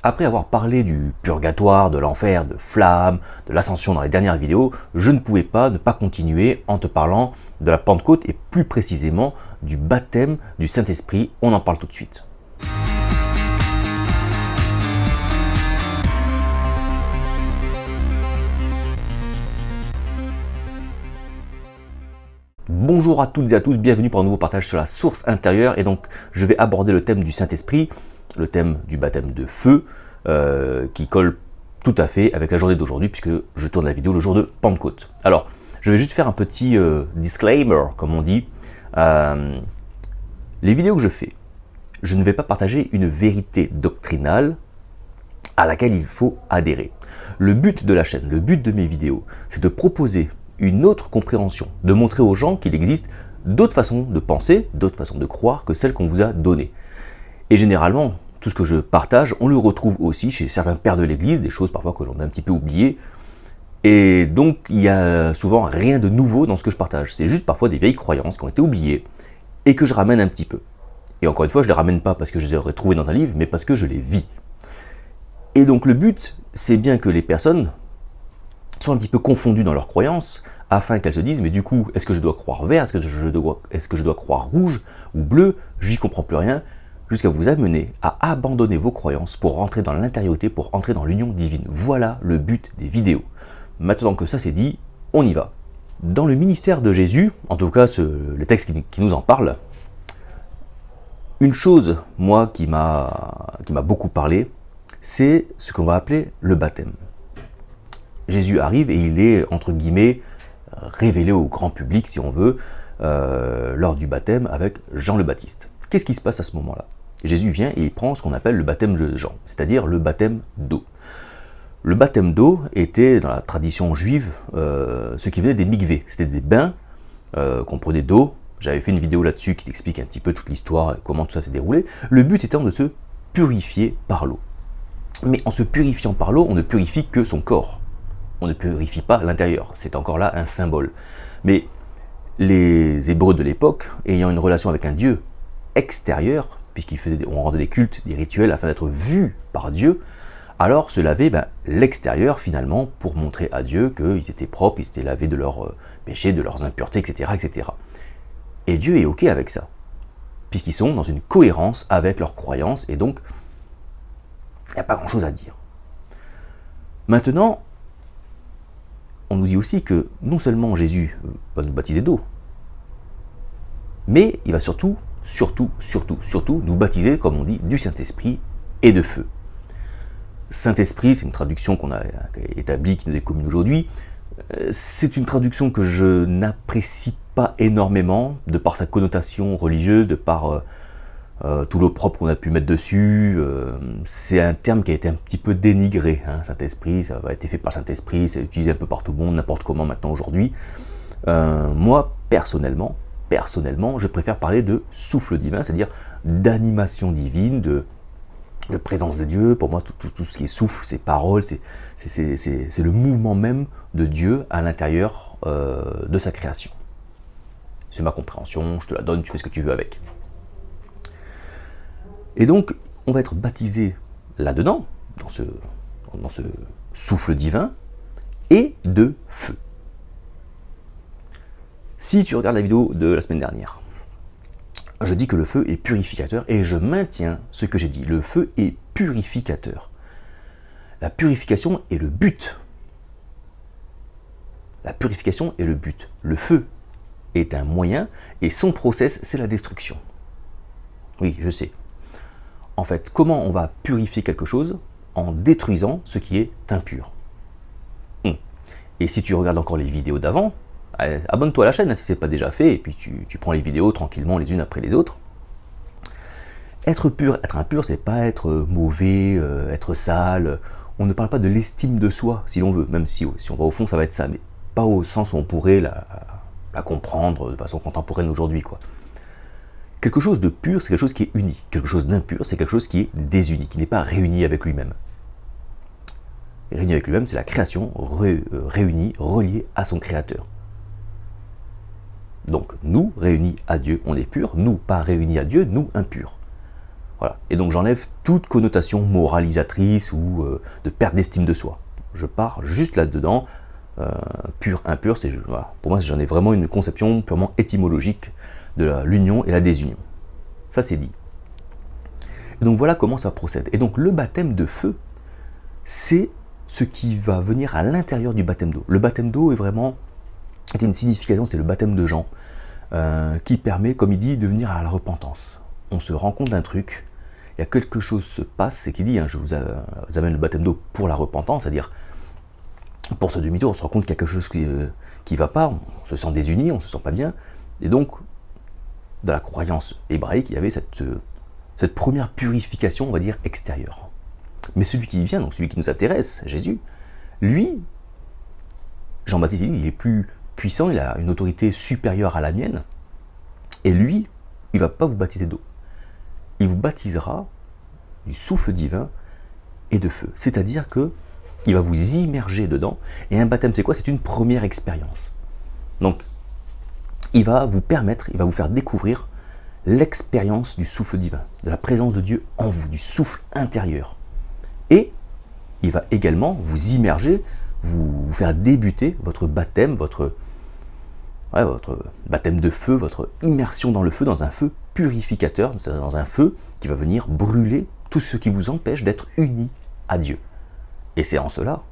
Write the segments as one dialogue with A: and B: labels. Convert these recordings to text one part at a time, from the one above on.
A: Après avoir parlé du purgatoire, de l'enfer, de flammes, de l'ascension dans les dernières vidéos, je ne pouvais pas ne pas continuer en te parlant de la Pentecôte et plus précisément du baptême du Saint-Esprit. On en parle tout de suite. Bonjour à toutes et à tous, bienvenue pour un nouveau partage sur la source intérieure. Et donc je vais aborder le thème du Saint-Esprit, le thème du baptême de feu, qui colle tout à fait avec la journée d'aujourd'hui, puisque je tourne la vidéo le jour de Pentecôte. Alors, je vais juste faire un petit disclaimer, comme on dit. Les vidéos que je fais, je ne vais pas partager une vérité doctrinale à laquelle il faut adhérer. Le but de la chaîne, le but de mes vidéos, c'est de proposer une autre compréhension, de montrer aux gens qu'il existe d'autres façons de penser, d'autres façons de croire que celles qu'on vous a données. Et généralement, tout ce que je partage, on le retrouve aussi chez certains pères de l'Église, des choses parfois que l'on a un petit peu oubliées. Et donc, il n'y a souvent rien de nouveau dans ce que je partage. C'est juste parfois des vieilles croyances qui ont été oubliées et que je ramène un petit peu. Et encore une fois, je ne les ramène pas parce que je les aurais trouvées dans un livre, mais parce que je les vis. Et donc le but, c'est bien que les personnes sont un petit peu confondues dans leurs croyances, afin qu'elles se disent, mais du coup, est-ce que je dois croire vert, est-ce que je dois croire rouge ou bleu, j'y comprends plus rien, jusqu'à vous amener à abandonner vos croyances pour rentrer dans l'intériorité, pour entrer dans l'union divine. Voilà le but des vidéos. Maintenant que ça c'est dit, on y va. Dans le ministère de Jésus, en tout cas le texte qui nous en parle, une chose, moi, qui m'a beaucoup parlé, c'est ce qu'on va appeler le baptême. Jésus arrive et il est, entre guillemets, révélé au grand public, si on veut, lors du baptême avec Jean le Baptiste. Qu'est-ce qui se passe à ce moment-là? Jésus vient et il prend ce qu'on appelle le baptême de Jean, c'est-à-dire le baptême d'eau. Le baptême d'eau était, dans la tradition juive, ce qui venait des mikvés. C'était des bains qu'on prenait d'eau. J'avais fait une vidéo là-dessus qui t'explique un petit peu toute l'histoire, comment tout ça s'est déroulé. Le but étant de se purifier par l'eau. Mais en se purifiant par l'eau, on ne purifie que son corps. On ne purifie pas l'intérieur. C'est encore là un symbole. Mais les Hébreux de l'époque, ayant une relation avec un Dieu extérieur, puisqu'on rendait des cultes, des rituels afin d'être vus par Dieu, alors se lavaient l'extérieur finalement pour montrer à Dieu qu'ils étaient propres, ils s'étaient lavés de leurs péchés, de leurs impuretés, etc., etc. Et Dieu est OK avec ça, puisqu'ils sont dans une cohérence avec leurs croyances, et donc il n'y a pas grand-chose à dire. Maintenant, on nous dit aussi que non seulement Jésus va nous baptiser d'eau, mais il va surtout nous baptiser, comme on dit, du Saint-Esprit et de feu. Saint-Esprit, c'est une traduction qu'on a établie, qui nous est commune aujourd'hui. C'est une traduction que je n'apprécie pas énormément, de par sa connotation religieuse, de par tout l'opprobre qu'on a pu mettre dessus. C'est un terme qui a été un petit peu dénigré, hein, Saint-Esprit, ça a été fait par Saint-Esprit, c'est utilisé un peu par tout le monde, n'importe comment maintenant aujourd'hui. Moi, personnellement, je préfère parler de souffle divin, c'est-à-dire d'animation divine, de présence de Dieu. Pour moi, tout ce qui est souffle, c'est parole, c'est le mouvement même de Dieu à l'intérieur de sa création. C'est ma compréhension, je te la donne, tu fais ce que tu veux avec. Et donc, on va être baptisé là-dedans, dans ce souffle divin, et de feu. Si tu regardes la vidéo de la semaine dernière, je dis que le feu est purificateur, et je maintiens ce que j'ai dit. Le feu est purificateur. La purification est le but. La purification est le but. Le feu est un moyen, et son process, c'est la destruction. Oui, je sais. En fait, comment on va purifier quelque chose? En détruisant ce qui est impur. Et si tu regardes encore les vidéos d'avant, abonne-toi à la chaîne si ce n'est pas déjà fait, et puis tu prends les vidéos tranquillement les unes après les autres. Être pur, être impur, c'est pas être mauvais, être sale. On ne parle pas de l'estime de soi, si l'on veut, même si on va au fond, ça va être ça, mais pas au sens où on pourrait la comprendre de façon contemporaine aujourd'hui, quoi. Quelque chose de pur, c'est quelque chose qui est uni. Quelque chose d'impur, c'est quelque chose qui est désuni, qui n'est pas réuni avec lui-même. Réuni avec lui-même, c'est la création réunie, reliée à son créateur. Donc, nous, réunis à Dieu, on est purs. Nous, pas réunis à Dieu, nous, impurs. Voilà. Et donc j'enlève toute connotation moralisatrice ou de perte d'estime de soi. Je pars juste là-dedans, pur, impur, voilà. Pour moi j'en ai vraiment une conception purement étymologique de l'union et la désunion. Ça c'est dit. Et donc voilà comment ça procède. Et donc le baptême de feu, c'est ce qui va venir à l'intérieur du baptême d'eau. Le baptême d'eau est vraiment, c'était une signification, c'est le baptême de Jean, qui permet, comme il dit, de venir à la repentance. On se rend compte d'un truc, il y a quelque chose se passe, c'est qu'il dit, je vous amène le baptême d'eau pour la repentance, c'est-à-dire pour ce demi-tour, on se rend compte qu'il y a quelque chose qui ne va pas, on se sent désuni, on ne se sent pas bien, et donc, dans la croyance hébraïque, il y avait cette première purification, on va dire, extérieure. Mais celui qui vient, donc celui qui nous intéresse, Jésus, lui, Jean-Baptiste, il est plus puissant, il a une autorité supérieure à la mienne, et lui, il ne va pas vous baptiser d'eau. Il vous baptisera du souffle divin et de feu. C'est-à-dire que il va vous immerger dedans, et un baptême, c'est quoi? C'est une première expérience. Donc, il va vous permettre, il va vous faire découvrir l'expérience du souffle divin, de la présence de Dieu en vous, du souffle intérieur. Et il va également vous immerger, vous faire débuter votre baptême, votre baptême de feu, votre immersion dans le feu, dans un feu purificateur, dans un feu qui va venir brûler tout ce qui vous empêche d'être unis à Dieu. Et c'est en cela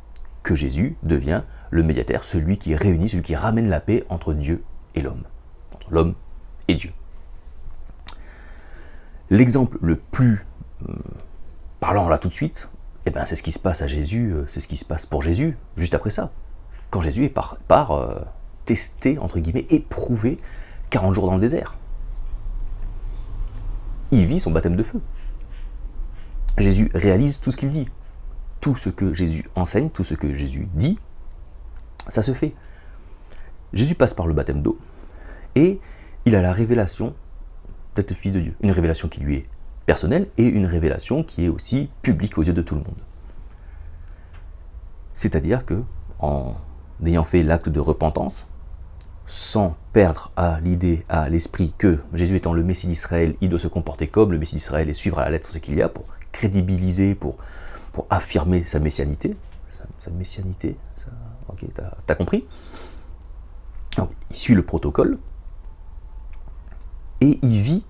A: que Jésus devient le médiateur, celui qui réunit, celui qui ramène la paix entre Dieu et l'homme, entre l'homme et Dieu. L'exemple le plus parlant là tout de suite, c'est ce qui se passe à Jésus, c'est ce qui se passe pour Jésus juste après ça. Quand Jésus est part testé, entre guillemets, éprouvé 40 jours dans le désert. Il vit son baptême de feu. Jésus réalise tout ce qu'il dit. Tout ce que Jésus enseigne, tout ce que Jésus dit, ça se fait. Jésus passe par le baptême d'eau et il a la révélation d'être le Fils de Dieu. Une révélation qui lui est personnelle et une révélation qui est aussi publique aux yeux de tout le monde. C'est-à-dire que, en ayant fait l'acte de repentance, sans perdre à l'idée, à l'esprit que Jésus étant le Messie d'Israël, il doit se comporter comme le Messie d'Israël et suivre à la lettre ce qu'il y a pour crédibiliser, pour affirmer sa messianité. Sa messianité, ok, t'as compris? Donc, il suit le protocole et il vit,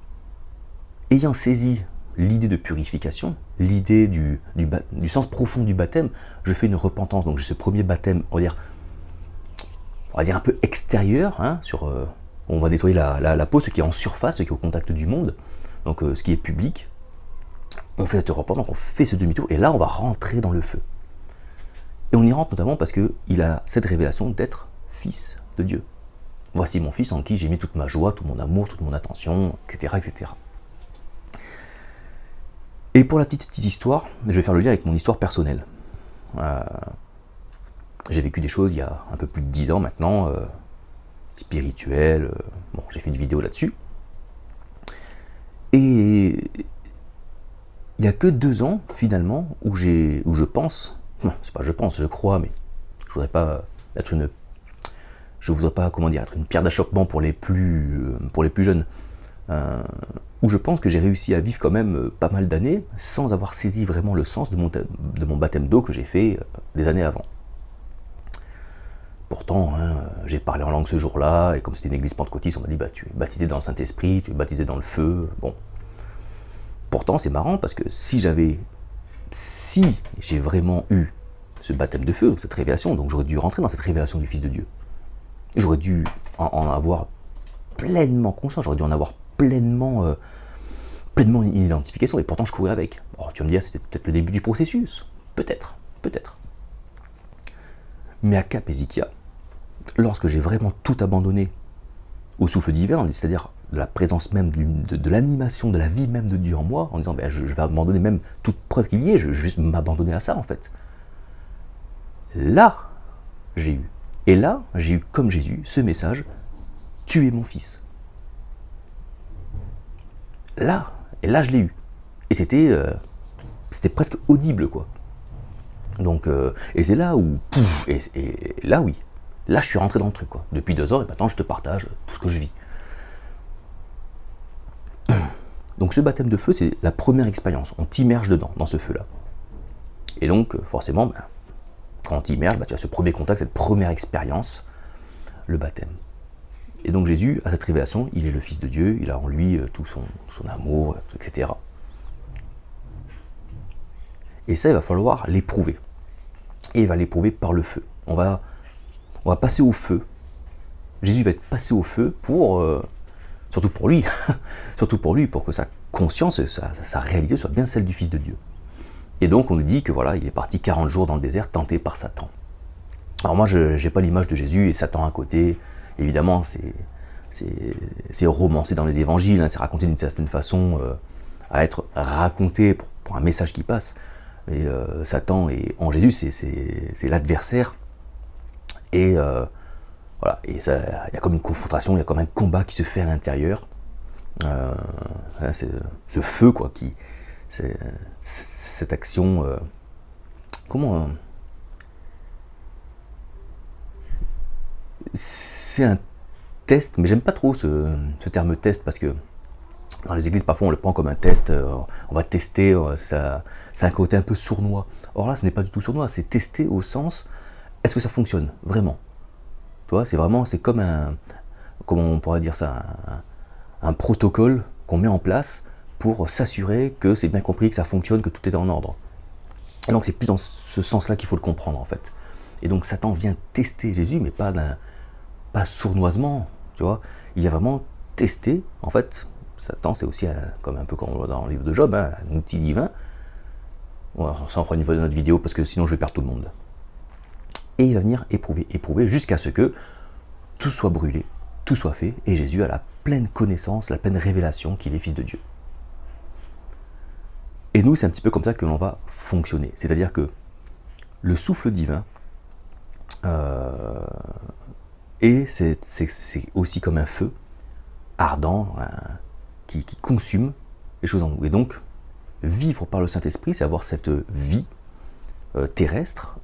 A: ayant saisi l'idée de purification, l'idée du sens profond du baptême. Je fais une repentance, donc j'ai ce premier baptême, on va dire un peu extérieur, on va nettoyer la peau, ce qui est en surface, ce qui est au contact du monde, donc ce qui est public. On fait cette repentance, on fait ce demi-tour, et là on va rentrer dans le feu. Et on y rentre notamment parce qu'il a cette révélation d'être fils de Dieu. Voici mon fils en qui j'ai mis toute ma joie, tout mon amour, toute mon attention, etc., etc. Et pour la petite histoire, je vais faire le lien avec mon histoire personnelle. J'ai vécu des choses il y a un peu plus de 10 ans maintenant, spirituelles, j'ai fait une vidéo là-dessus. Et il n'y a que 2 ans, finalement, où je pense, je crois, mais je voudrais pas être être une pierre d'achoppement pour les plus jeunes, où je pense que j'ai réussi à vivre quand même pas mal d'années sans avoir saisi vraiment le sens de mon baptême d'eau que j'ai fait des années avant. Pourtant, j'ai parlé en langue ce jour-là, et comme c'était une église pentecôtiste, on m'a dit tu es baptisé dans le Saint-Esprit, tu es baptisé dans le feu. Bon. Pourtant, c'est marrant parce que si j'ai vraiment eu ce baptême de feu, cette révélation, donc j'aurais dû rentrer dans cette révélation du Fils de Dieu. J'aurais dû en avoir pleinement conscience, j'aurais dû en avoir pleinement une identification, et pourtant je courais avec. Tu vas me dire, c'était peut-être le début du processus. Peut-être. Mais à Cap Ezekia, lorsque j'ai vraiment tout abandonné au souffle divin, c'est-à-dire de la présence même de l'animation, de la vie même de Dieu en moi, en disant je vais abandonner même toute preuve qu'il y ait, je vais juste m'abandonner à ça en fait. Là, j'ai eu comme Jésus ce message, tu es mon fils. Là je l'ai eu. Et c'était presque audible quoi. Donc, et c'est là où, et là oui, là je suis rentré dans le truc quoi. Depuis 2 ans et maintenant je te partage tout ce que je vis. Donc ce baptême de feu, c'est la première expérience. On t'immerge dedans, dans ce feu-là. Et donc, forcément, quand on t'immerge, tu as ce premier contact, cette première expérience, le baptême. Et donc Jésus, à cette révélation, il est le Fils de Dieu, il a en lui tout son amour, etc. Et ça, il va falloir l'éprouver. Et il va l'éprouver par le feu. On va passer au feu. Jésus va être passé au feu pour, surtout pour lui, pour que sa conscience, sa réalité soit bien celle du Fils de Dieu. Et donc on nous dit que voilà, il est parti 40 jours dans le désert, tenté par Satan. Alors moi, je n'ai pas l'image de Jésus et Satan à côté. Évidemment, c'est romancé dans les évangiles, hein, c'est raconté d'une certaine façon, à être raconté pour un message qui passe. Mais Satan en Jésus, c'est l'adversaire. Et voilà, et il y a comme une confrontation, il y a comme un combat qui se fait à l'intérieur. C'est ce feu, quoi, cette action. C'est un test, mais j'aime pas trop ce terme test parce que dans les églises, parfois on le prend comme un test, on va tester, c'est un côté un peu sournois. Or là, ce n'est pas du tout sournois, c'est tester au sens, est-ce que ça fonctionne vraiment? Tu vois, c'est comme comment on pourrait dire ça, un protocole qu'on met en place pour s'assurer que c'est bien compris, que ça fonctionne, que tout est en ordre. Et donc c'est plus dans ce sens-là qu'il faut le comprendre en fait. Et donc Satan vient tester Jésus, mais pas sournoisement, tu vois. Il a vraiment testé, en fait. Satan, c'est aussi comme un peu comme dans le livre de Job, hein, un outil divin. Bon, ça on fera une fois de notre vidéo parce que sinon je vais perdre tout le monde. Et il va venir éprouver jusqu'à ce que tout soit brûlé, tout soit fait, et Jésus a la pleine connaissance, la pleine révélation qu'il est Fils de Dieu. Et nous, c'est un petit peu comme ça que l'on va fonctionner. C'est-à-dire que le souffle divin, et c'est aussi comme un feu ardent qui consume les choses en nous. Et donc, vivre par le Saint-Esprit, c'est avoir cette vie terrestre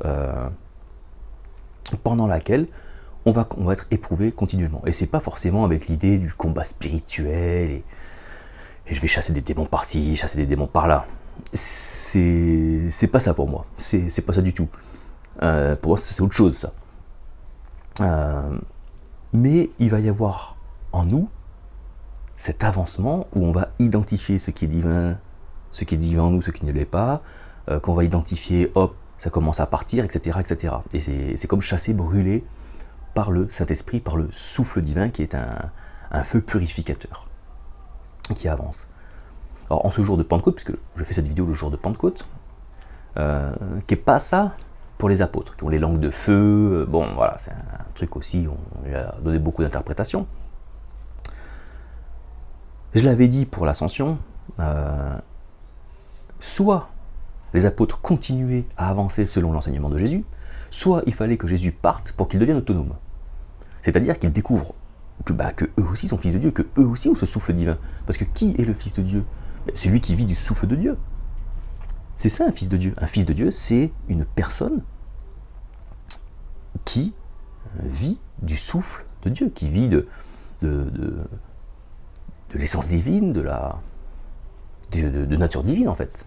A: pendant laquelle on va être éprouvé continuellement. Et c'est pas forcément avec l'idée du combat spirituel et je vais chasser des démons par-ci, chasser des démons par-là. C'est pas ça pour moi. C'est pas ça du tout. Pour moi, c'est autre chose, ça. Mais il va y avoir en nous cet avancement où on va identifier ce qui est divin en nous, ce qui ne l'est pas, qu'on va identifier, hop, ça commence à partir, etc. etc. Et c'est comme chasser, brûler par le Saint-Esprit, par le souffle divin qui est un feu purificateur qui avance. Alors en ce jour de Pentecôte, puisque je fais cette vidéo le jour de Pentecôte, qui n'est pas ça pour les apôtres, qui ont les langues de feu, bon voilà, c'est un truc aussi, on lui a donné beaucoup d'interprétations. Je l'avais dit pour l'ascension, soit les apôtres continuaient à avancer selon l'enseignement de Jésus, soit il fallait que Jésus parte pour qu'ils deviennent autonomes. C'est-à-dire qu'ils découvrent que eux aussi sont fils de Dieu, que eux aussi ont ce souffle divin. Parce que qui est le Fils de Dieu? Celui qui vit du souffle de Dieu. C'est ça un fils de Dieu. Un fils de Dieu, c'est une personne qui vit du souffle de Dieu, qui vit de l'essence divine, de nature divine en fait.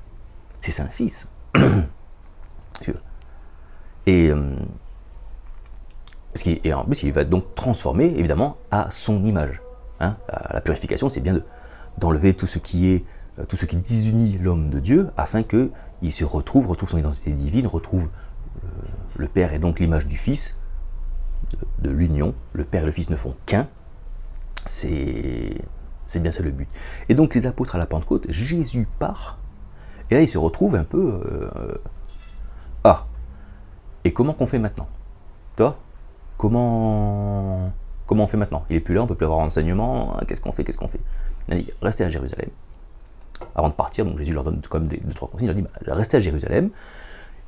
A: C'est ça un fils. Et en plus, il va donc transformer évidemment à son image. Hein. La purification, c'est bien d'enlever tout ce qui désunit l'homme de Dieu, afin qu'il se retrouve son identité divine, retrouve le Père et donc l'image du Fils, de l'union. Le Père et le Fils ne font qu'un. C'est bien ça le but. Et donc les apôtres à la Pentecôte, Jésus part, et là il se retrouve un peu... et comment qu'on fait maintenant? Toi, comment on fait maintenant? Il est plus là, on peut plus avoir enseignement, qu'est-ce qu'on fait? Il a dit, restez à Jérusalem. Avant de partir, donc Jésus leur donne comme deux, trois consignes, il leur dit, restez à Jérusalem,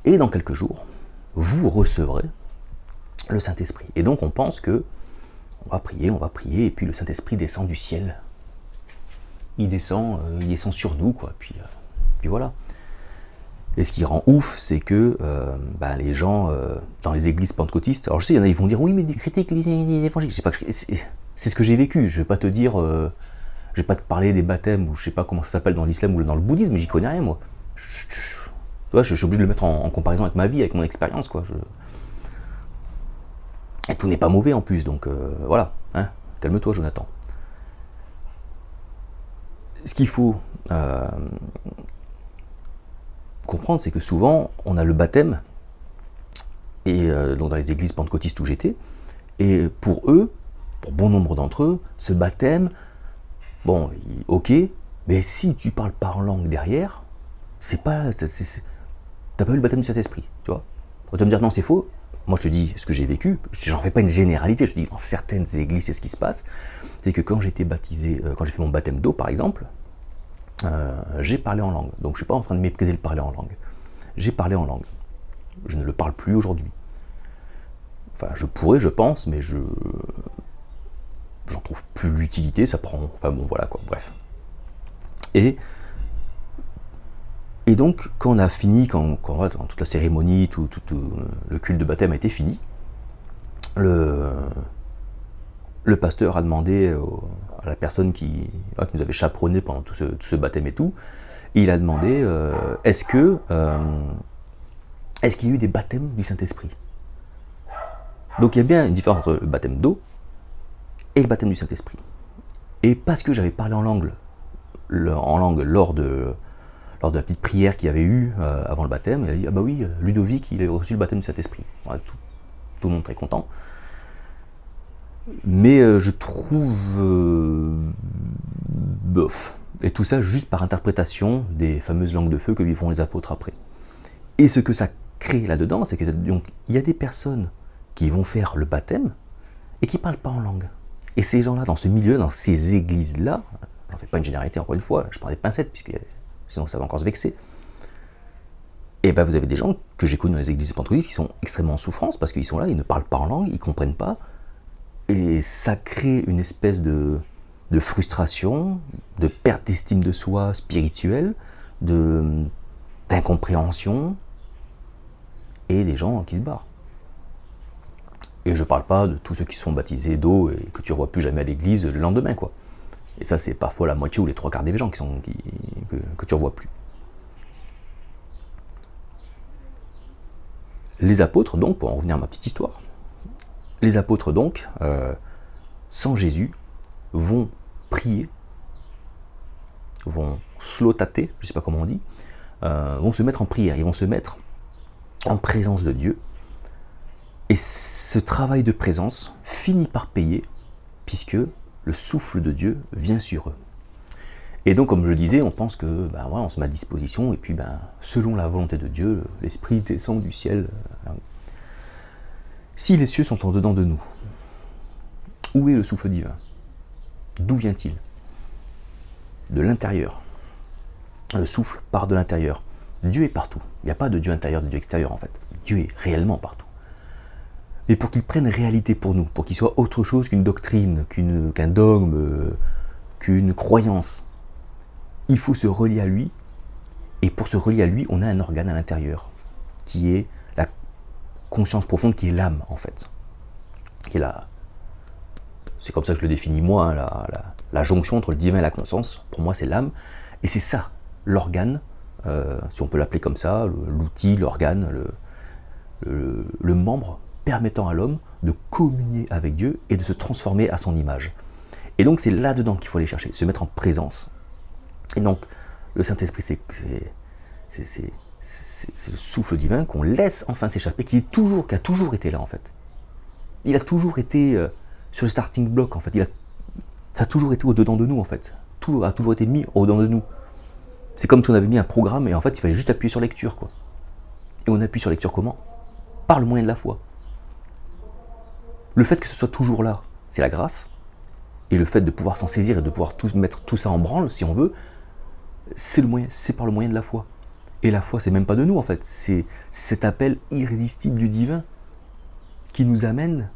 A: et dans quelques jours, vous recevrez le Saint-Esprit. Et donc on pense que on va prier, et puis le Saint-Esprit descend du ciel. Il descend sur nous, quoi. Puis voilà. Et ce qui rend ouf, c'est que les gens dans les églises pentecôtistes, alors je sais, il y en a, ils vont dire oui, mais des critiques les évangiles. C'est ce que j'ai vécu. Je vais pas te dire Je vais pas te parler des baptêmes, ou je sais pas comment ça s'appelle dans l'islam ou dans le bouddhisme, mais j'y connais rien, moi. Tu vois, je suis obligé de le mettre en comparaison avec ma vie, avec mon expérience, quoi. Et tout n'est pas mauvais en plus, donc voilà. Hein, calme-toi, Jonathan. Ce qu'il faut comprendre, c'est que souvent, on a le baptême, et donc dans les églises pentecôtistes où j'étais, et pour eux, pour bon nombre d'entre eux, ce baptême, bon, ok, mais si tu parles pas en langue derrière, c'est pas, t'as pas eu le baptême du Saint-Esprit, tu vois. On va me dire non, c'est faux. Moi, je te dis ce que j'ai vécu. J'en fais pas une généralité. Je te dis dans certaines églises, c'est ce qui se passe. C'est que quand j'ai été baptisé, quand j'ai fait mon baptême d'eau, par exemple, j'ai parlé en langue. Donc, je suis pas en train de mépriser le parler en langue. J'ai parlé en langue. Je ne le parle plus aujourd'hui. Enfin, je pourrais, je pense, mais j'en trouve plus l'utilité. Ça prend. Enfin bon, voilà quoi. Bref. Et donc, quand on a fini, quand toute la cérémonie, tout le culte de baptême a été fini, le pasteur a demandé à la personne qui nous avait chaperonné pendant tout ce baptême et tout, il a demandé est-ce qu'il y a eu des baptêmes du Saint-Esprit? Donc il y a bien une différence entre le baptême d'eau et le baptême du Saint-Esprit. Et parce que j'avais parlé en langue lors de la petite prière qu'il y avait eu avant le baptême, il a dit ah bah oui, Ludovic, il a reçu le baptême du Saint-Esprit. Voilà, tout le monde très content. Mais je trouve bof. Et tout ça juste par interprétation des fameuses langues de feu que vivront les apôtres après. Et ce que ça crée là-dedans, c'est que donc il y a des personnes qui vont faire le baptême et qui ne parlent pas en langue. Et ces gens-là, dans ce milieu, dans ces églises-là, j'en fais pas une généralité encore une fois, je prends des pincettes, puisque sinon ça va encore se vexer. Et ben vous avez des gens que j'ai connus dans les églises pentecôtistes qui sont extrêmement en souffrance parce qu'ils sont là, ils ne parlent pas en langue, ils ne comprennent pas. Et ça crée une espèce de frustration, de perte d'estime de soi spirituelle, d'incompréhension, et des gens qui se barrent. Et je ne parle pas de tous ceux qui sont baptisés d'eau et que tu ne revois plus jamais à l'église le lendemain, quoi. Et ça, c'est parfois la moitié ou les trois quarts des gens que tu ne revois plus. Les apôtres, donc, pour en revenir à ma petite histoire, les apôtres, donc, sans Jésus, vont prier, vont slotater, je ne sais pas comment on dit, vont se mettre en prière, ils vont se mettre en présence de Dieu. Et ce travail de présence finit par payer, puisque le souffle de Dieu vient sur eux. Et donc, comme je le disais, on pense que on se met à disposition, et puis selon la volonté de Dieu, l'Esprit descend du ciel. Si les cieux sont en dedans de nous, où est le souffle divin? D'où vient-il? De l'intérieur. Le souffle part de l'intérieur. Dieu est partout. Il n'y a pas de Dieu intérieur, de Dieu extérieur en fait. Dieu est réellement partout. Mais pour qu'il prenne réalité pour nous, pour qu'il soit autre chose qu'une doctrine, qu'un dogme, qu'une croyance, il faut se relier à lui. Et pour se relier à lui, on a un organe à l'intérieur, qui est la conscience profonde, qui est l'âme en fait. Qui est c'est comme ça que je le définis moi, hein, la jonction entre le divin et la conscience. Pour moi, c'est l'âme. Et c'est ça, l'organe, si on peut l'appeler comme ça, l'outil, l'organe, le membre permettant à l'homme de communier avec Dieu et de se transformer à son image. Et donc c'est là-dedans qu'il faut aller chercher, se mettre en présence. Et donc le Saint-Esprit, c'est le souffle divin qu'on laisse enfin s'échapper, qui a toujours été là en fait. Il a toujours été sur le starting block en fait. Ça a toujours été au-dedans de nous en fait. Tout a toujours été mis au-dedans de nous. C'est comme si on avait mis un programme et en fait il fallait juste appuyer sur lecture quoi. Et on appuie sur lecture comment? Par le moyen de la foi. Le fait que ce soit toujours là, c'est la grâce. Et le fait de pouvoir s'en saisir et de pouvoir mettre tout ça en branle, si on veut, c'est par le moyen de la foi. Et la foi, c'est même pas de nous en fait. C'est cet appel irrésistible du divin qui nous amène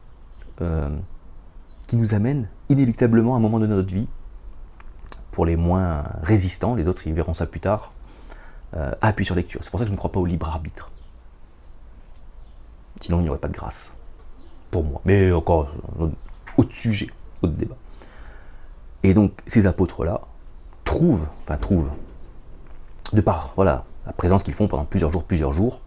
A: inéluctablement à un moment de notre vie, pour les moins résistants, les autres ils verront ça plus tard, à appuyer sur lecture. C'est pour ça que je ne crois pas au libre arbitre. Sinon il n'y aurait pas de grâce. Pour moi. Mais encore, autre sujet, autre débat. Et donc ces apôtres-là trouvent, de par voilà, la présence qu'ils font pendant plusieurs jours,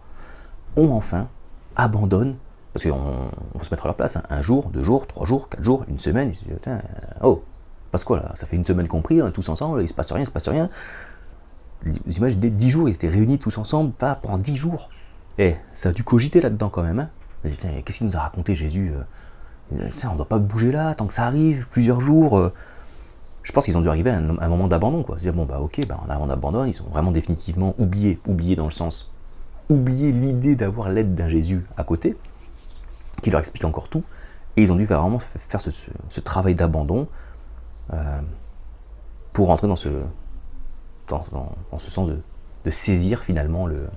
A: ont enfin abandonnent, parce qu'on faut se mettre à leur place, hein, 1 jour, 2 jours, 3 jours, 4 jours, une semaine, ils se disent, oh, passe quoi là, ça fait une semaine qu'on prie, tous ensemble, il se passe rien. Vous imaginez, 10 jours, ils étaient réunis tous ensemble, pas pendant 10 jours. Et ça a dû cogiter là-dedans quand même. Hein. Qu'est-ce qu'il nous a raconté Jésus on ne doit pas bouger là, tant que ça arrive, plusieurs jours. Je pense qu'ils ont dû arriver à un moment d'abandon, quoi. Se dire, bon bah ok, on abandonne, ils ont vraiment définitivement oublié dans le sens, oublié l'idée d'avoir l'aide d'un Jésus à côté, qui leur explique encore tout, et ils ont dû vraiment faire ce travail d'abandon pour rentrer dans ce sens de saisir finalement le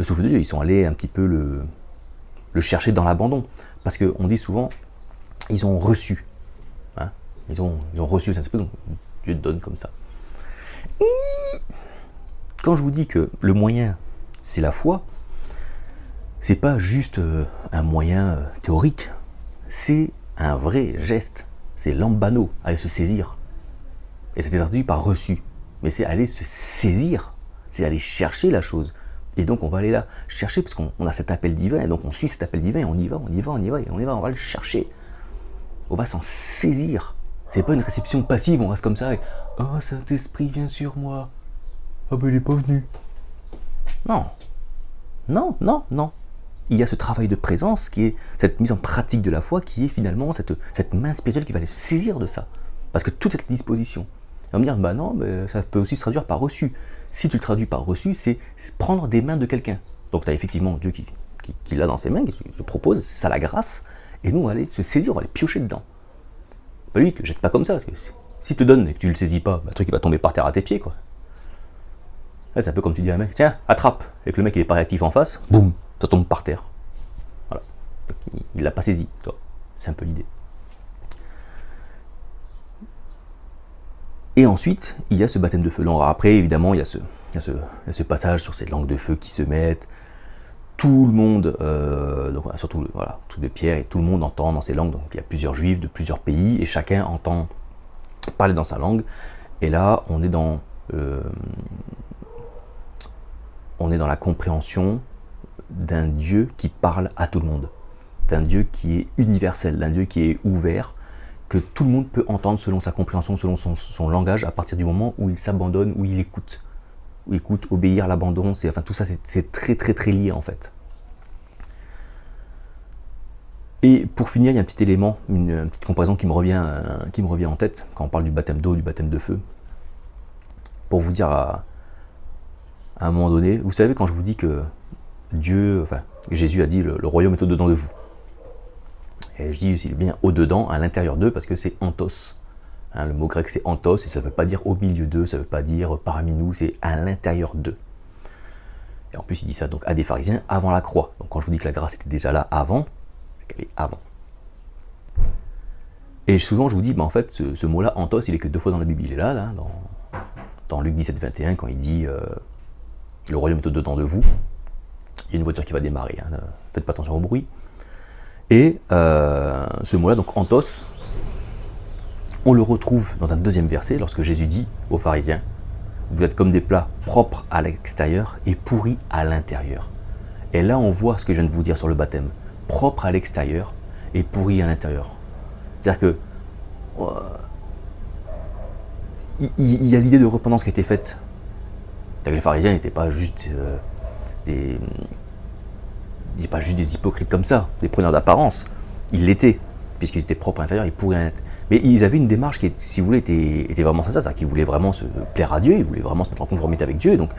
A: souffle de Dieu. Ils sont allés un petit peu le chercher dans l'abandon, parce qu'on dit souvent, ils ont reçu. Hein, ils ont reçu le Saint-Esprit, donc Dieu donne comme ça. Quand je vous dis que le moyen, c'est la foi, c'est pas juste un moyen théorique, c'est un vrai geste, c'est lambano, aller se saisir. Et c'est traduit par reçu, mais c'est aller se saisir, c'est aller chercher la chose. Et donc on va aller là chercher, parce qu'on a cet appel divin, et donc on suit cet appel divin, et on y va, on va le chercher. On va s'en saisir. C'est pas une réception passive, on reste comme ça, et « Oh, Saint-Esprit, viens sur moi. Ah ben il est pas venu. » Non. Il y a ce travail de présence, qui est cette mise en pratique de la foi, qui est finalement cette main spirituelle qui va aller se saisir de ça. Parce que tout est à disposition. Et on va me dire, bah non, mais ça peut aussi se traduire par reçu. Si tu le traduis par reçu, c'est prendre des mains de quelqu'un. Donc tu as effectivement Dieu qui l'a dans ses mains, qui te propose, c'est ça la grâce, et nous on va aller se saisir, on va aller piocher dedans. Pas lui, ne le jette pas comme ça, parce que si te donne et que tu le saisis pas, le truc il va tomber par terre à tes pieds, quoi. Là, c'est un peu comme tu dis à un mec, tiens, attrape, et que le mec il est pas réactif en face, boum, ça tombe par terre. Voilà. Donc, il l'a pas saisi, toi. C'est un peu l'idée. Et ensuite, il y a ce baptême de feu. Alors après, évidemment, il y a ce passage sur ces langues de feu qui se mettent. Tout le monde, donc, surtout tout de Pierre, et tout le monde entend dans ces langues. Donc il y a plusieurs juifs de plusieurs pays, et chacun entend parler dans sa langue. Et là, on est dans la compréhension d'un Dieu qui parle à tout le monde. D'un Dieu qui est universel, d'un Dieu qui est ouvert, que tout le monde peut entendre selon sa compréhension, selon son langage, à partir du moment où il s'abandonne, où il écoute. Où écoute, obéir, l'abandon, tout ça c'est très très très lié en fait. Et pour finir, il y a un petit élément, une petite comparaison qui me revient en tête, quand on parle du baptême d'eau, du baptême de feu. Pour vous dire à un moment donné, vous savez quand je vous dis que Jésus a dit le royaume est au-dedans de vous. Et je dis aussi bien au-dedans, à l'intérieur d'eux, parce que c'est antos. Hein, le mot grec c'est antos, et ça ne veut pas dire au milieu d'eux, ça ne veut pas dire parmi nous, c'est à l'intérieur d'eux. Et en plus il dit ça donc à des pharisiens avant la croix. Donc quand je vous dis que la grâce était déjà là avant, c'est qu'elle est avant. Et souvent je vous dis, en fait ce mot-là, antos, il est que 2 fois dans la Bible. Il est là dans Luc 17, 21, quand il dit le royaume est au-dedans de vous. Il y a une voiture qui va démarrer, hein, faites pas attention au bruit. Et ce mot-là, donc antos, on le retrouve dans un deuxième verset, lorsque Jésus dit aux pharisiens, vous êtes comme des plats propres à l'extérieur et pourris à l'intérieur. Et là, on voit ce que je viens de vous dire sur le baptême, propre à l'extérieur et pourri à l'intérieur. C'est-à-dire que il y a l'idée de repentance qui a été faite. Les pharisiens n'étaient pas juste des hypocrites comme ça, des preneurs d'apparence. Ils l'étaient, puisqu'ils étaient propres à l'intérieur et pourris à l'intérieur. Mais ils avaient une démarche qui, si vous voulez, était vraiment sincère, c'est-à-dire qu'ils voulaient vraiment se plaire à Dieu, ils voulaient vraiment se mettre en conformité avec Dieu, donc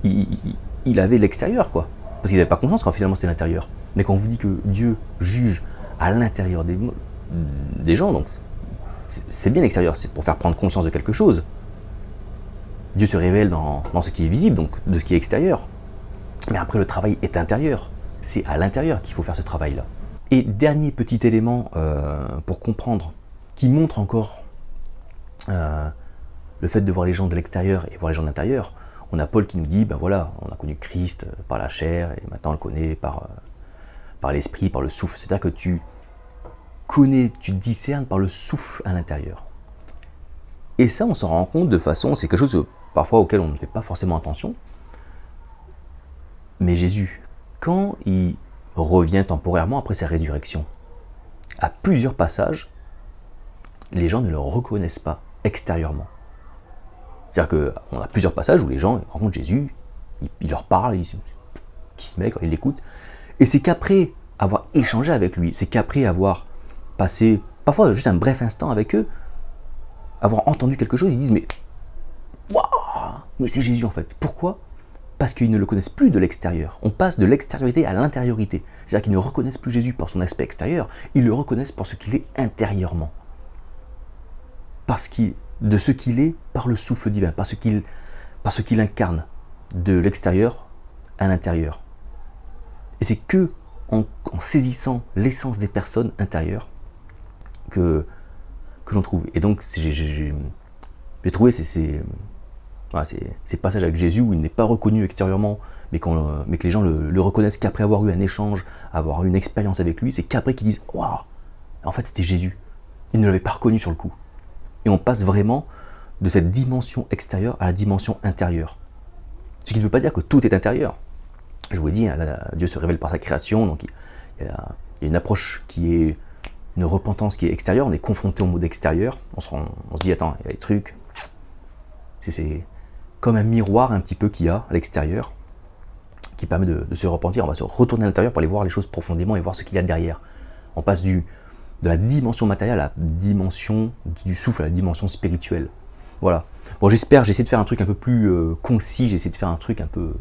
A: il avait l'extérieur, quoi. Parce qu'ils n'avaient pas conscience quand finalement c'était l'intérieur. Mais quand on vous dit que Dieu juge à l'intérieur des gens, donc c'est bien l'extérieur, c'est pour faire prendre conscience de quelque chose. Dieu se révèle dans ce qui est visible, donc de ce qui est extérieur. Mais après, le travail est intérieur. C'est à l'intérieur qu'il faut faire ce travail-là. Et dernier petit élément pour comprendre, qui montre encore le fait de voir les gens de l'extérieur et voir les gens de l'intérieur. On a Paul qui nous dit, on a connu Christ par la chair, et maintenant on le connaît par l'esprit, par le souffle. C'est-à-dire que connais, tu discernes par le souffle à l'intérieur. Et ça, on s'en rend compte de façon, c'est quelque chose parfois auquel on ne fait pas forcément attention. Mais Jésus, quand il revient temporairement après sa résurrection, à plusieurs passages, les gens ne le reconnaissent pas extérieurement. C'est-à-dire qu'on a plusieurs passages où les gens rencontrent Jésus, il leur parle, il se met, ils l'écoutent, et c'est qu'après avoir échangé avec lui, c'est qu'après avoir passé parfois juste un bref instant avec eux, avoir entendu quelque chose, ils disent mais waouh, mais c'est Jésus en fait. Pourquoi ? Parce qu'ils ne le connaissent plus de l'extérieur. On passe de l'extériorité à l'intériorité. C'est-à-dire qu'ils ne reconnaissent plus Jésus par son aspect extérieur, ils le reconnaissent pour ce qu'il est intérieurement. De ce qu'il est par le souffle divin, par ce qu'il incarne de l'extérieur à l'intérieur. Et c'est que en saisissant l'essence des personnes intérieures que l'on trouve. Et donc j'ai trouvé ces passages avec Jésus où il n'est pas reconnu extérieurement, mais que les gens le reconnaissent qu'après avoir eu un échange, avoir eu une expérience avec lui, c'est qu'après qu'ils disent « Waouh !» En fait, c'était Jésus. Ils ne l'avaient pas reconnu sur le coup. Et on passe vraiment de cette dimension extérieure à la dimension intérieure. Ce qui ne veut pas dire que tout est intérieur. Je vous l'ai dit, Dieu se révèle par sa création, donc il y a une approche qui est une repentance qui est extérieure, on est confronté au monde extérieur, on se dit attends, il y a des trucs, c'est comme un miroir un petit peu qu'il y a à l'extérieur, qui permet de se repentir, on va se retourner à l'intérieur pour aller voir les choses profondément et voir ce qu'il y a derrière. On passe de la dimension matérielle à la dimension du souffle, à la dimension spirituelle. Voilà. Bon, j'ai essayé de faire un truc un peu plus concis, j'ai essayé de faire un truc un peu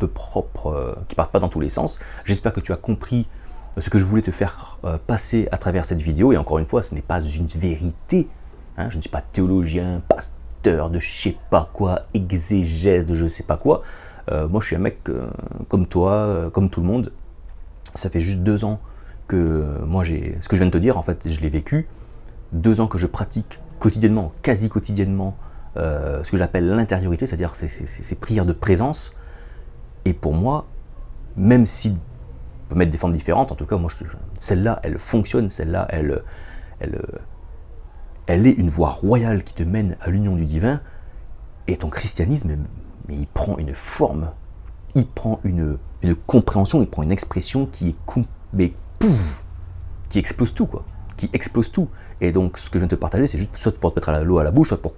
A: propre, qui ne parte pas dans tous les sens. J'espère que tu as compris ce que je voulais te faire passer à travers cette vidéo. Et encore une fois, ce n'est pas une vérité. Hein, je ne suis pas théologien, pasteur de je sais pas quoi, exégèse de je sais pas quoi. Moi, je suis un mec comme toi, comme tout le monde. Ça fait juste 2 ans que moi, ce que je viens de te dire, en fait, je l'ai vécu. 2 ans que je pratique quotidiennement, quasi quotidiennement, ce que j'appelle l'intériorité, c'est-à-dire ces prières de présence. Et pour moi, même si on peut mettre des formes différentes, en tout cas, moi, celle-là, elle fonctionne, celle-là, elle est une voie royale qui te mène à l'union du divin. Et ton christianisme, mais il prend une forme, il prend une compréhension, il prend une expression qui est qui explose tout, quoi. Qui explose tout. Et donc, ce que je viens de te partager, c'est juste soit pour te mettre l'eau à la bouche, soit pour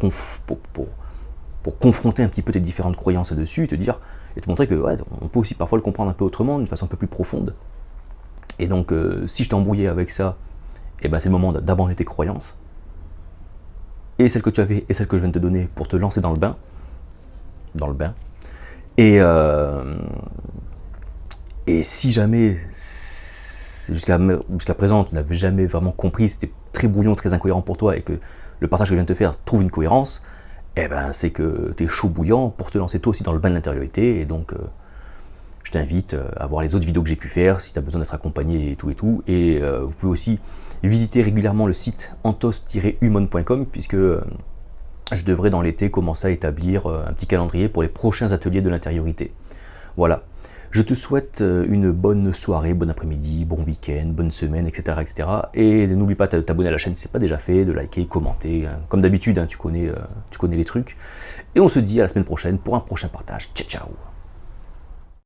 A: confronter un petit peu tes différentes croyances là-dessus, et te montrer que ouais, on peut aussi parfois le comprendre un peu autrement, d'une façon un peu plus profonde. Et donc, si je t'ai embrouillé avec ça, eh ben, c'est le moment d'abandonner tes croyances, et celles que tu avais, et celles que je viens de te donner, pour te lancer dans le bain. Et si jamais, jusqu'à présent, tu n'avais jamais vraiment compris, c'était très brouillon, très incohérent pour toi, et que le partage que je viens de te faire trouve une cohérence, eh ben, c'est que tu es chaud bouillant pour te lancer toi aussi dans le bain de l'intériorité. Et donc, je t'invite à voir les autres vidéos que j'ai pu faire, si tu as besoin d'être accompagné et tout. Et vous pouvez aussi visiter régulièrement le site anthos-humon.com, puisque je devrais dans l'été commencer à établir un petit calendrier pour les prochains ateliers de l'intériorité. Voilà. Je te souhaite une bonne soirée, bon après-midi, bon week-end, bonne semaine, etc. etc. Et n'oublie pas de t'abonner à la chaîne si ce n'est pas déjà fait, de liker, commenter. Hein. Comme d'habitude, hein, tu connais les trucs. Et on se dit à la semaine prochaine pour un prochain partage. Ciao, ciao.